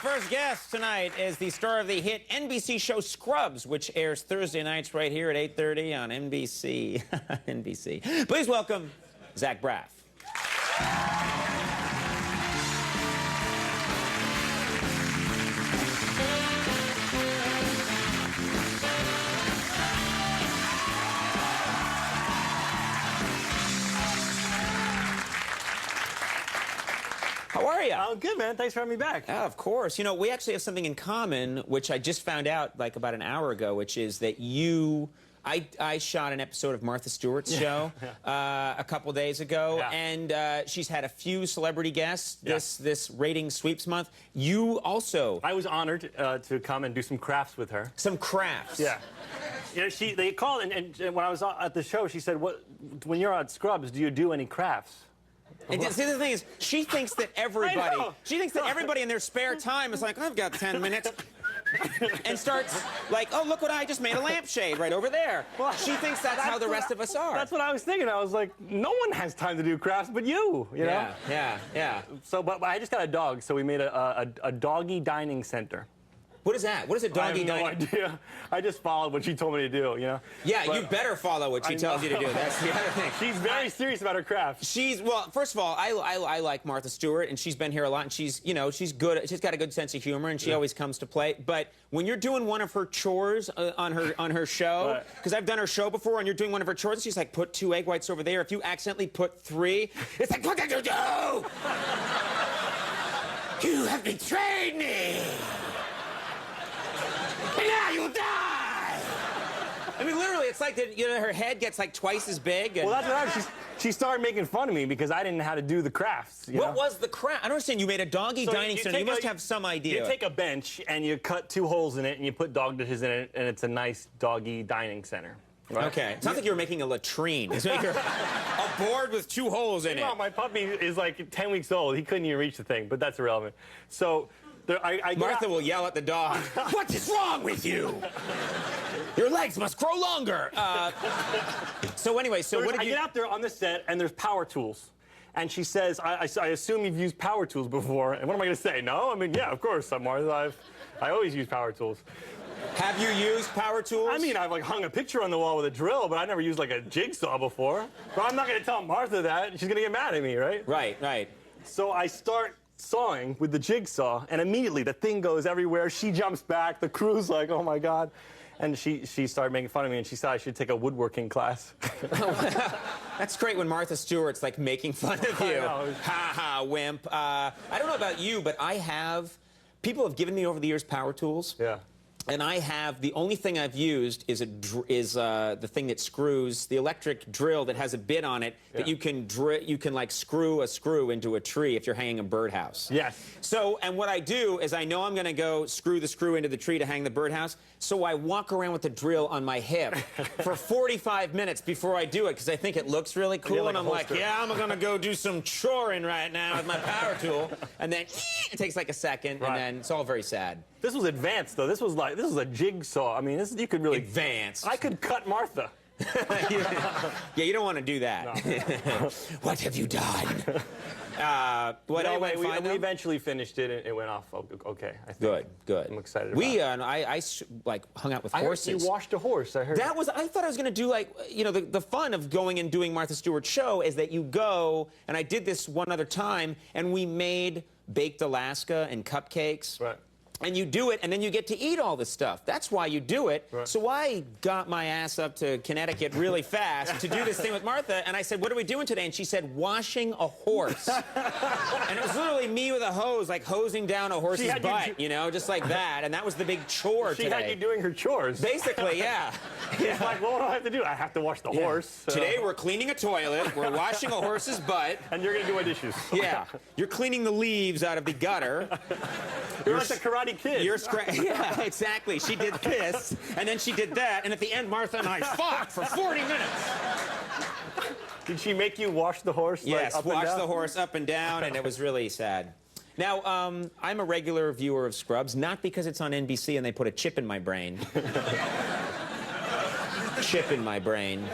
first guest tonight is the star of the hit NBC show Scrubs, which airs Thursday nights right here at 8:30 on NBC. NBC. Please welcome Zach Braff. How are you? I'm good, man. Thanks for having me back. Yeah, of course. You know, we actually have something in common, which I just found out like about an hour ago, which is that I shot an episode of Martha Stewart's show a couple days ago, and she's had a few celebrity guests this rating sweeps month. You also... I was honored to come and do some crafts with her. Some crafts? Yeah. You know, they called, and when I was at the show, she said, when you're on Scrubs, do you do any crafts? And see, the thing is, she thinks that everybody in their spare time is like, I've got 10 minutes, and starts like, oh, look what I just made, a lampshade right over there. Well, she thinks that's how the rest of us are. That's what I was thinking. I was like, no one has time to do crafts but you know? Yeah. So, but I just got a dog, so we made a doggy dining center. What is that? What is a doggy dining? I have no idea. I just followed what she told me to do, you know? Yeah, but you better follow what she tells you to do. That's the other thing. She's very serious about her craft. Well, first of all, I like Martha Stewart, and she's been here a lot, and she's good. She's got a good sense of humor, and she always comes to play. But when you're doing one of her chores on her show, because I've done her show before, and you're doing one of her chores, and she's like, put 2 egg whites over there. If you accidentally put 3, it's like, what did you do? You have betrayed me. And now you'll die! I mean, literally, it's like that, you know, her head gets like twice as big. And... Well, that's what happened. She started making fun of me because I didn't know how to do the crafts. What was the craft? I don't understand. You made a doggy dining center. You must have some idea. You take a bench and you cut 2 holes in it and you put dog dishes in it, and it's a nice doggy dining center. Right? Okay. It sounds like you were making a latrine. It's like a board with 2 holes in it. My puppy is like 10 weeks old. He couldn't even reach the thing, but that's irrelevant. So... Martha will yell at the dog, what is wrong with you? Your legs must grow longer. So anyway, what did you... I get out there on the set, and there's power tools. And she says, I assume you've used power tools before. And what am I going to say? No? I mean, yeah, of course, Martha. I always use power tools. Have you used power tools? I mean, I've like hung a picture on the wall with a drill, but I never used like a jigsaw before. But I'm not going to tell Martha that. She's going to get mad at me, right? Right. So I start sawing with the jigsaw, and immediately the thing goes everywhere. She jumps back. The crew's like, oh my God. And she started making fun of me, and she said I should take a woodworking class. That's great when Martha Stewart's like making fun of you. Ha, wimp. I don't know about you, but people have given me over the years power tools. Yeah. And the only thing I've used is the thing that screws, the electric drill that has a bit on it that you can like screw a screw into a tree if you're hanging a birdhouse. Yes. So, and what I do is I know I'm going to go screw the screw into the tree to hang the birdhouse, so I walk around with the drill on my hip for 45 minutes before I do it because I think it looks really cool, and I'm like, yeah, I'm going to go do some choring right now with my power tool, and then it takes like a second, and then it's all very sad. This was advanced, though. This was a jigsaw. I mean, you could really... Advanced. I could cut Martha. Yeah, you don't want to do that. No. What have you done? Anyway, we eventually finished it, and it went off okay, I think. Good. I'm excited about it. I like hung out with horses. I heard you washed a horse, I heard. I thought I was going to do like, you know, the fun of going and doing Martha Stewart's show is that you go, and I did this one other time, and we made baked Alaska and cupcakes. Right. And you do it, and then you get to eat all this stuff. That's why you do it. Right. So I got my ass up to Connecticut really fast to do this thing with Martha, and I said, what are we doing today? And she said, washing a horse. And it was literally me with a hose, like hosing down a horse's butt, you know, just like that. And that was the big chore today. She had you doing her chores. Basically, yeah. It's like, well, what do I have to do? I have to wash the horse. Today we're cleaning a toilet, we're washing a horse's butt. And you're going to do my dishes. Yeah. You're cleaning the leaves out of the gutter. You're like the Karate Kid. Yeah, exactly. She did this, and then she did that, and at the end, Martha and I fought for 40 minutes. Did she make you wash the horse? Yes, like, wash the horse up and down, and it was really sad. Now, I'm a regular viewer of Scrubs, not because it's on NBC and they put a chip in my brain. Chip in my brain.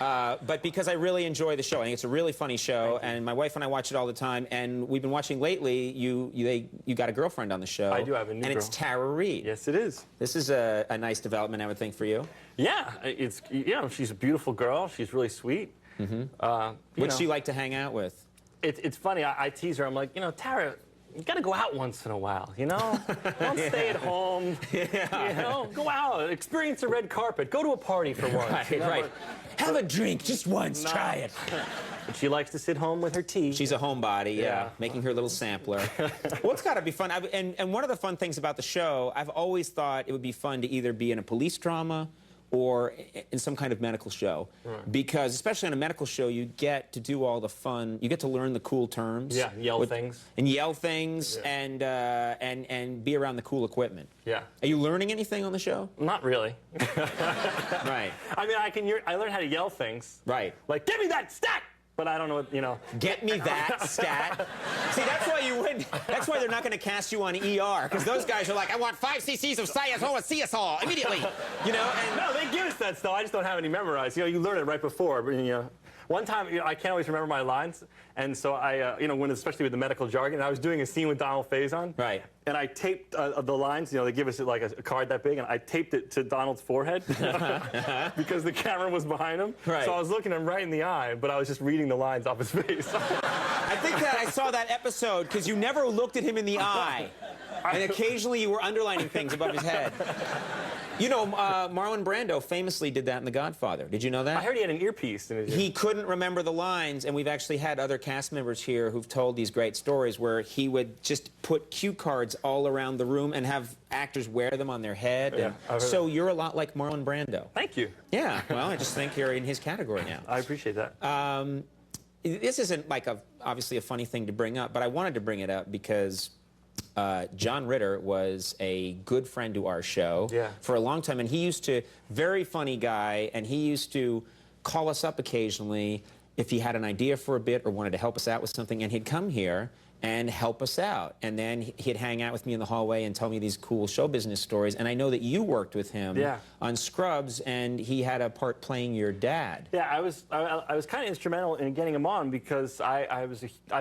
but because I really enjoy the show. I think it's a really funny show, and my wife and I watch it all the time. And we've been watching lately. You got a girlfriend on the show. I do have a new girl. And it's Tara Reid. Yes, it is. This is a nice development, I would think, for you. Yeah, it's she's a beautiful girl. She's really sweet. What'd she like to hang out with? It's funny. I tease her. I'm like, Tara, you got to go out once in a while, Don't stay at home. Go out, experience a red carpet, go to a party for once. Right. Have a drink just once. No. Try it. But she likes to sit home with her tea. She's a homebody, making her little sampler. Well, it's got to be fun. And one of the fun things about the show, I've always thought it would be fun to either be in a police drama or in some kind of medical show. Right. Because especially on a medical show, you get to do all the fun. You get to learn the cool terms. Yeah, yell things. And yell things and be around the cool equipment. Yeah. Are you learning anything on the show? Not really. Right. I mean, I learned how to yell things. Right. Like, give me that stat! But I don't know what, Get me that stat. See, that's why you wouldn't. That's why they're not going to cast you on ER, because those guys are like, I want 5 cc's of Ciasol immediately. And No, they give us that stuff. I just don't have any memorized. You learn it right before. But, one time, I can't always remember my lines, and so I, especially with the medical jargon, I was doing a scene with Donald Faison. Right. And I taped the lines. They give us like a card that big, and I taped it to Donald's forehead because the camera was behind him. Right. So I was looking him right in the eye, but I was just reading the lines off his face. I think that I saw that episode because you never looked at him in the eye, and occasionally you were underlining things above his head. Marlon Brando famously did that in The Godfather. Did you know that? I heard he had an earpiece in his ear. He couldn't remember the lines, and we've actually had other cast members here who've told these great stories where he would just put cue cards all around the room and have actors wear them on their head. Yeah, so you're a lot like Marlon Brando. Thank you. Yeah, well, I just think you're in his category now. I appreciate that. This isn't like obviously a funny thing to bring up, but I wanted to bring it up because John Ritter was a good friend to our show for a long time, and he used to, very funny guy, and he used to call us up occasionally if he had an idea for a bit or wanted to help us out with something, and he'd come here and help us out. And then he'd hang out with me in the hallway and tell me these cool show business stories. And I know that you worked with him on Scrubs, and he had a part playing your dad. Yeah, I was kind of instrumental in getting him on because I've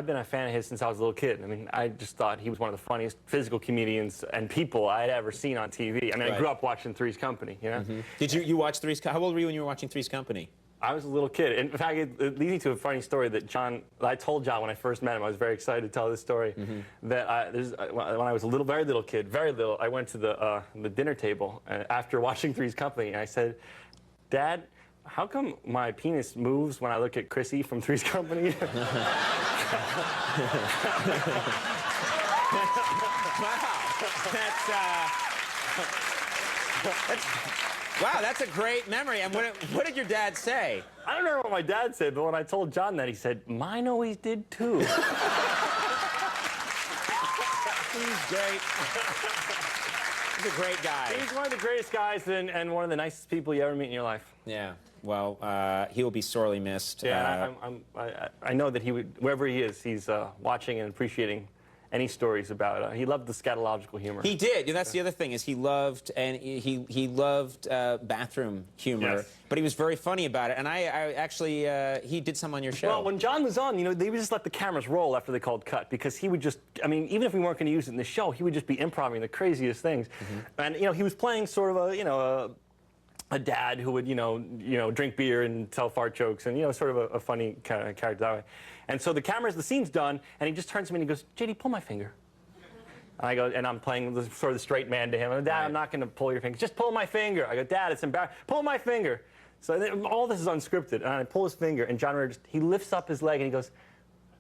been a fan of his since I was a little kid. I mean, I just thought he was one of the funniest physical comedians and people I had ever seen on TV. I mean, I grew up watching Three's Company, Did you watch Three's Company? How old were you when you were watching Three's Company? I was a little kid. In fact, it leads me to a funny story that I told John when I first met him. I was very excited to tell this story. That when I was a very little kid, I went to the dinner table after watching Three's Company, and I said, "Dad, how come my penis moves when I look at Chrissy from Three's Company?" Wow, that's a great memory. And what did your dad say? I don't remember what my dad said, but when I told John that, he said, "Mine always did too." He's great. He's a great guy. He's one of the greatest guys and one of the nicest people you ever meet in your life. Yeah. Well, he will be sorely missed. Yeah, I know that he would, wherever he is, he's watching and appreciating any stories about he loved the scatological humor. He did. That's the other thing is he loved bathroom humor, but he was very funny about it. And I actually he did some on your show. Well, when John was on, they would just let the cameras roll after they called cut because he would just, I mean, even if we weren't going to use it in the show, he would just be improvising the craziest things. And he was playing sort of a dad who would drink beer and tell fart jokes and sort of a funny kind of character that way. And so the scene's done, and he just turns to me and he goes, "JD, pull my finger." And I go, and I'm playing sort of the straight man to him. And, "Dad, I'm not going to pull your finger. Just pull my finger." I go, "Dad, it's embarrassing. Pull my finger." So all this is unscripted, and I pull his finger, and John Ritter he lifts up his leg and he goes,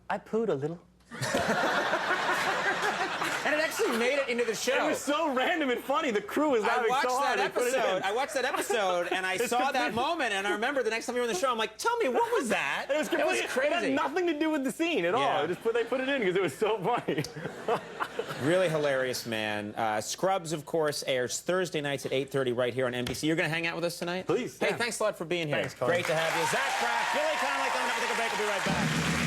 "I pooed a little." And it actually made it into the show. It was so random and funny. The crew was laughing so hard. I watched that episode, and I saw that moment, and I remember the next time you were on the show, I'm like, "Tell me, what was that?" It was crazy. It had nothing to do with the scene at all. They put it in because it was so funny. Really hilarious, man. Scrubs, of course, airs Thursday nights at 8:30 right here on NBC. You're going to hang out with us tonight? Please. Hey, thanks a lot for being here. Thanks, Conan. Great to have you. Zach Braff, Billy Connolly coming up. We'll take a break. We'll be right back.